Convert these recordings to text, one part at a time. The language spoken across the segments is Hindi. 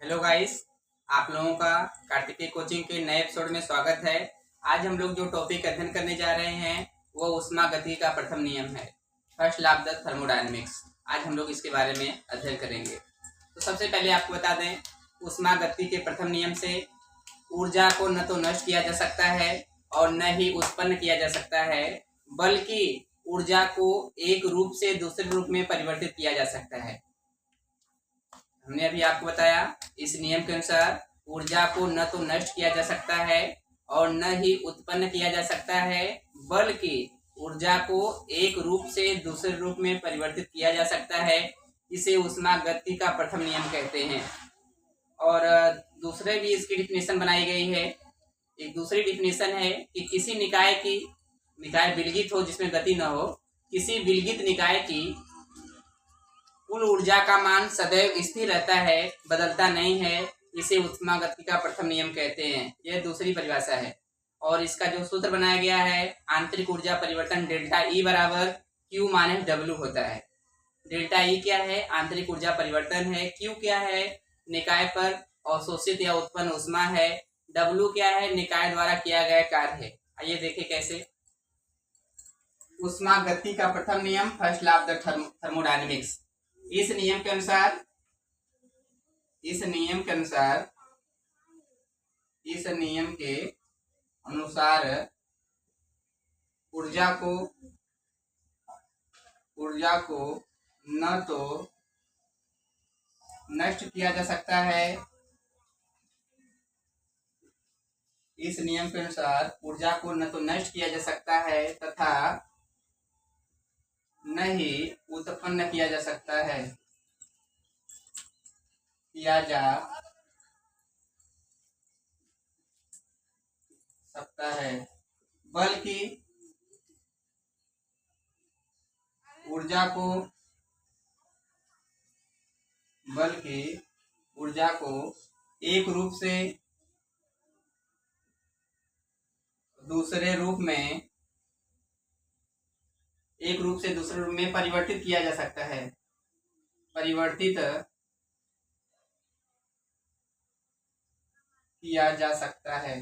हेलो गाइस, आप लोगों का कार्तिकेय कोचिंग के नए एपिसोड में स्वागत है। आज हम लोग जो टॉपिक अध्ययन करने जा रहे हैं वो ऊष्मागतिकी का प्रथम नियम है, first law of the thermodynamics. आज हम लोग इसके बारे में अध्ययन करेंगे। तो सबसे पहले आपको बता दें, ऊष्मागतिकी के प्रथम नियम से ऊर्जा को न तो नष्ट किया जा सकता है और न ही उत्पन्न किया जा सकता है, बल्कि ऊर्जा को एक रूप से दूसरे रूप में परिवर्तित किया जा सकता है। हमने अभी आपको बताया, इस नियम के अनुसार ऊर्जा को न तो नष्ट किया जा सकता है और न ही उत्पन्न किया जा सकता है, बल्कि ऊर्जा को एक रूप से दूसरे रूप में परिवर्तित किया जा सकता है। इसे ऊष्मागतिकी का प्रथम नियम कहते हैं। और दूसरे भी इसकी डिफिनेशन बनाई गई है। एक दूसरी डिफिनेशन है कि किसी निकाय विलगित हो जिसमें गति न हो, किसी विलगित निकाय की कुल ऊर्जा का मान सदैव स्थिर रहता है, बदलता नहीं है। इसे ऊष्मागतिकी का प्रथम नियम कहते हैं। यह दूसरी परिभाषा है। और इसका जो सूत्र बनाया गया है, आंतरिक ऊर्जा परिवर्तन डेल्टा ई बराबर क्यू माइनस डब्ल्यू होता है। डेल्टा ई क्या है? आंतरिक ऊर्जा परिवर्तन है। क्यू क्या है? निकाय पर अवशोषित या उत्पन्न ऊष्मा है। डब्ल्यू क्या है? निकाय द्वारा किया गया कार्य है। आइए देखें कैसे। ऊष्मागतिकी का प्रथम नियम, first law of the thermodynamics. इस नियम के अनुसार ऊर्जा को न तो नष्ट किया जा सकता है। इस नियम के अनुसार ऊर्जा को न तो नष्ट किया जा सकता है तथा न ही उत्पन्न किया जा सकता है, बल्कि ऊर्जा को एक रूप से दूसरे रूप में परिवर्तित किया जा सकता है।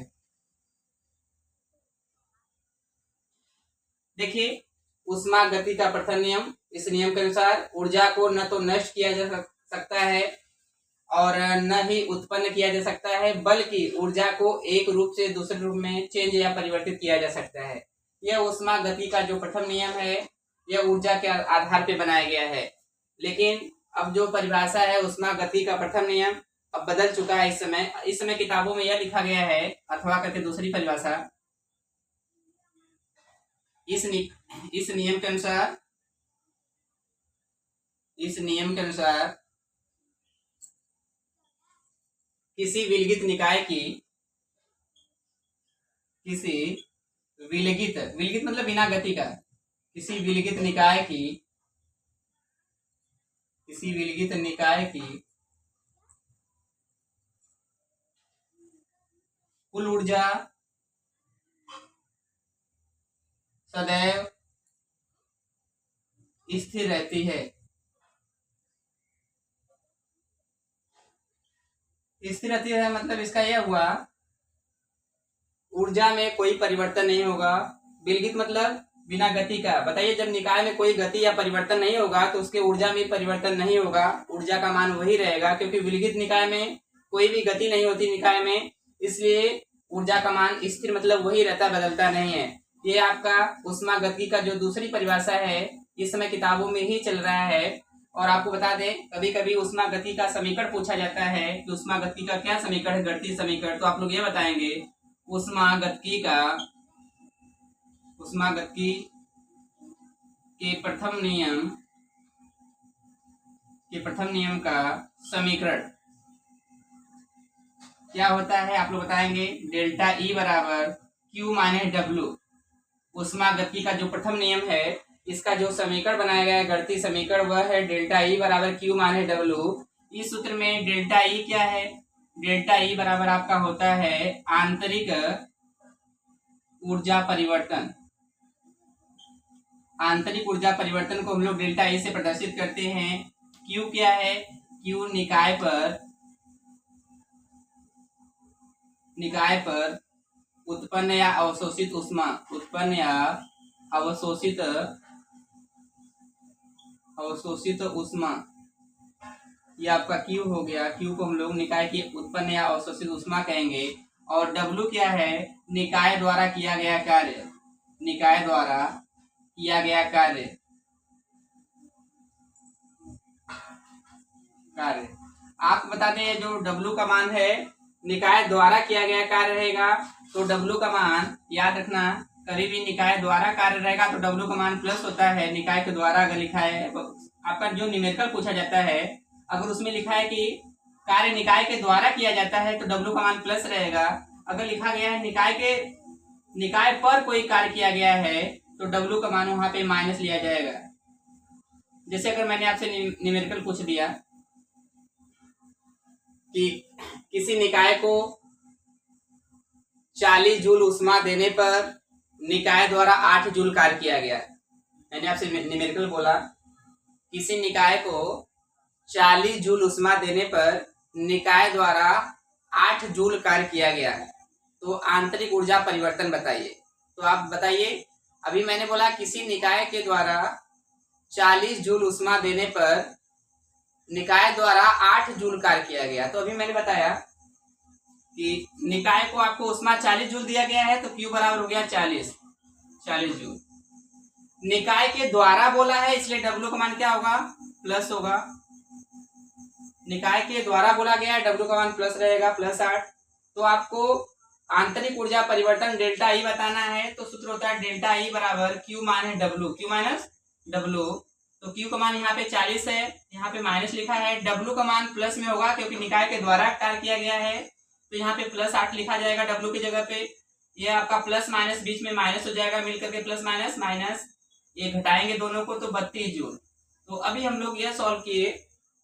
देखिए, ऊष्मागतिकी का प्रथम नियम, इस नियम के अनुसार ऊर्जा को न तो नष्ट किया जा सकता है और न ही उत्पन्न किया जा सकता है, बल्कि ऊर्जा को एक रूप से दूसरे रूप में चेंज या परिवर्तित किया जा सकता है। यह ऊष्मागतिकी का जो प्रथम नियम है, यह ऊर्जा के आधार पर बनाया गया है। लेकिन अब जो परिभाषा है ऊष्मागतिकी का प्रथम नियम, अब बदल चुका है। इस समय किताबों में यह लिखा गया है, अथवा करके दूसरी परिभाषा, इस नियम के अनुसार किसी विलगित मतलब बिना गति का, किसी विलगित निकाय की कुल ऊर्जा सदैव स्थिर रहती है। मतलब इसका यह हुआ, ऊर्जा में कोई परिवर्तन नहीं होगा। विलगित मतलब बिना गति का। बताइए, जब निकाय में कोई गति या परिवर्तन नहीं होगा तो उसके ऊर्जा में परिवर्तन नहीं होगा, ऊर्जा का मान वही रहेगा, क्योंकि विलगित निकाय में कोई भी गति नहीं होती निकाय में, इसलिए ऊर्जा का मान स्थिर मतलब वही रहता, बदलता नहीं है। ये आपका ऊष्मागतिकी का जो दूसरी परिभाषा है, इस समय किताबों में ही चल रहा है। और आपको बता दें, कभी कभी ऊष्मागतिकी का समीकरण पूछा जाता है कि ऊष्मागतिकी का क्या समीकरण है, गणितीय समीकरण, तो आप लोग ये बताएंगे ऊष्मागतिकी के प्रथम नियम का समीकरण क्या होता है। आप लोग बताएंगे डेल्टा ई बराबर क्यू माइनस डब्ल्यू। ऊष्मागतिकी का जो प्रथम नियम है, इसका जो समीकरण बनाया गया है, गणितीय समीकरण, वह है डेल्टा ई बराबर क्यू माइनस डब्ल्यू। इस सूत्र में डेल्टा ई क्या है? डेल्टा ई बराबर आपका होता है आंतरिक ऊर्जा परिवर्तन। आंतरिक ऊर्जा परिवर्तन को हम लोग डेल्टा ई से प्रदर्शित करते हैं। क्यू क्या है? क्यू निकाय पर निकाय पर उत्पन्न या अवशोषित ऊष्मा, उत्पन्न या अवशोषित ऊष्मा, ये आपका Q हो गया। Q को हम लोग निकाय की उत्पन्न या अवशोषित ऊष्मा कहेंगे। और W क्या है? निकाय द्वारा किया गया कार्य, निकाय द्वारा किया गया कार्य। आप बता दें जो W का मान है, निकाय द्वारा किया गया कार्य रहेगा तो W का मान याद रखना, कभी भी निकाय द्वारा कार्य रहेगा तो W का मान प्लस होता है। निकाय के द्वारा अगर लिखा है, आपका जो न्यूमेरिकल पूछा जाता है, अगर उसमें लिखा है कि कार्य निकाय के द्वारा किया जाता है तो W का मान प्लस रहेगा। अगर लिखा गया है निकाय पर कोई कार्य किया गया है तो W का मान वहां पे माइनस लिया जाएगा। जैसे अगर मैंने आपसे न्यूमेरिकल पूछ दिया कि किसी निकाय को 40 जूल ऊष्मा देने पर निकाय द्वारा 8 जूल कार्य किया गया। मैंने आपसे न्यूमेरिकल बोला किसी निकाय को 40 जूल ऊष्मा देने पर निकाय द्वारा 8 जूल कार्य किया गया है, तो आंतरिक ऊर्जा परिवर्तन बताइए। तो आप बताइए, अभी मैंने बोला किसी निकाय के द्वारा 40 जूल ऊष्मा देने पर निकाय द्वारा 8 जूल कार्य किया गया। तो अभी मैंने बताया कि निकाय को आपको ऊष्मा 40 जूल दिया गया है तो Q बराबर हो गया 40 जूल। निकाय के द्वारा बोला है इसलिए W का मान क्या होगा? प्लस होगा। निकाय के द्वारा बोला गया है, W का मान प्लस रहेगा, +8। तो आपको आंतरिक ऊर्जा परिवर्तन डेल्टा ई बताना है तो सूत्र होता है डेल्टा ई बराबर Q मान है W, Q माइनस W। तो Q का मान यहाँ पे 40 है, यहाँ पे माइनस लिखा है। W का मान प्लस में होगा क्योंकि निकाय के द्वारा कार्य किया गया है, तो यहाँ पे +8 लिखा जाएगा W की जगह पे। ये आपका प्लस माइनस बीच में माइनस हो जाएगा, मिलकर के प्लस माइनस माइनस, ये घटाएंगे दोनों को तो 32 जूल। तो अभी हम लोग यह सॉल्व किए,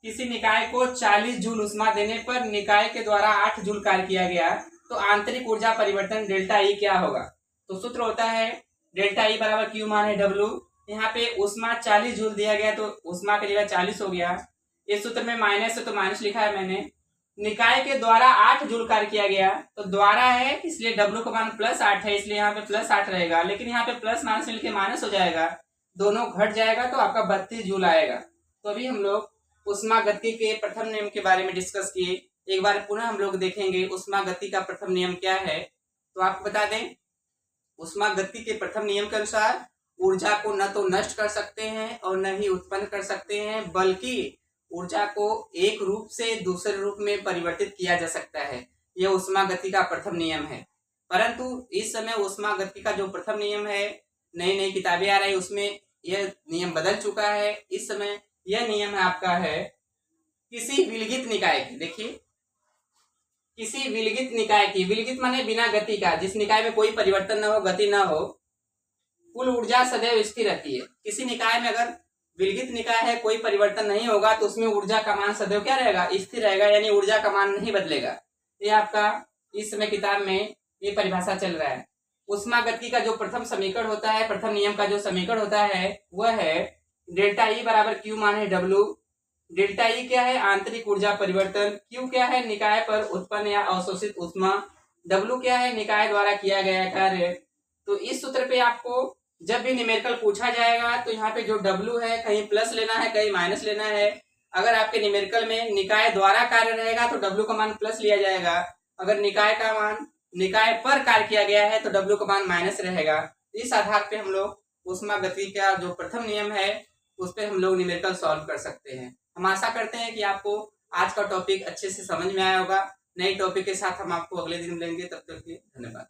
किसी निकाय को 40 जूल ऊष्मा देने पर निकाय के द्वारा 8 जूल कार्य किया गया तो आंतरिक ऊर्जा परिवर्तन डेल्टा ई क्या होगा? तो सूत्र होता है डेल्टा ई बराबर Q मान है W। यहाँ पे ऊष्मा 40 जूल दिया गया तो ऊष्मा की जगह 40 हो गया। इस सूत्र में माइनस है तो माइनस लिखा है मैंने। निकाय के द्वारा 8 जूल कार्य किया गया तो द्वारा है इसलिए W का मान +8 है, इसलिए यहाँ पे +8 रहेगा। लेकिन यहाँ पे प्लस माइनस मिलकर माइनस हो जाएगा, दोनों घट जाएगा तो आपका 32 जूल आएगा। तो अभी हम लोग ऊष्मागतिकी के प्रथम नियम के बारे में डिस्कस किए। एक बार पुनः हम लोग देखेंगे ऊष्मागतिकी का प्रथम नियम क्या है। तो आपको बता दें, ऊष्मागतिकी के प्रथम नियम के अनुसार ऊर्जा को न तो नष्ट कर सकते हैं और न ही उत्पन्न कर सकते हैं, बल्कि ऊर्जा को एक रूप से दूसरे रूप में परिवर्तित किया जा सकता है। यह ऊष्मागतिकी का प्रथम नियम है। परंतु इस समय ऊष्मागतिकी का जो प्रथम नियम है, नई नई किताबें आ रही, उसमें यह नियम बदल चुका है। इस समय यह नियम है आपका है किसी विलगित निकाय की, देखिए किसी विलगित निकाय की, विलगित माने बिना गति का, जिस निकाय में कोई परिवर्तन न हो, गति न हो, कुल ऊर्जा सदैव स्थिर रहती है। किसी निकाय में अगर विलगित निकाय है, कोई परिवर्तन नहीं होगा तो उसमें ऊर्जा का मान सदैव क्या रहेगा? स्थिर रहेगा, यानी ऊर्जा का मान नहीं बदलेगा। ये आपका इस समय किताब में ये परिभाषा चल रहा है। ऊष्मागतिकी का जो प्रथम समीकरण होता है, प्रथम नियम का जो समीकरण होता है वह है डेल्टा ई बराबर Q मान है W। डेल्टा ई क्या है? आंतरिक ऊर्जा परिवर्तन। Q क्या है? निकाय पर उत्पन्न या अवशोषित ऊष्मा। W क्या है? निकाय द्वारा किया गया कार्य। तो इस सूत्र पे आपको जब भी न्यूमेरिकल पूछा जाएगा तो यहाँ पे जो W है कहीं प्लस लेना है, कहीं माइनस लेना है। अगर आपके न्यूमेरिकल में निकाय द्वारा कार्य रहेगा तो W का मान प्लस लिया जाएगा। अगर निकाय पर कार्य किया गया है तो W का मान माइनस रहेगा। इस आधार पे हम लोग ऊष्मागतिकी का जो प्रथम नियम है उस पर हम लोग न्यूमेरिकल सॉल्व कर सकते हैं। हम आशा करते हैं कि आपको आज का टॉपिक अच्छे से समझ में आया होगा। नए टॉपिक के साथ हम आपको अगले दिन मिलेंगे, तब तक के लिए धन्यवाद।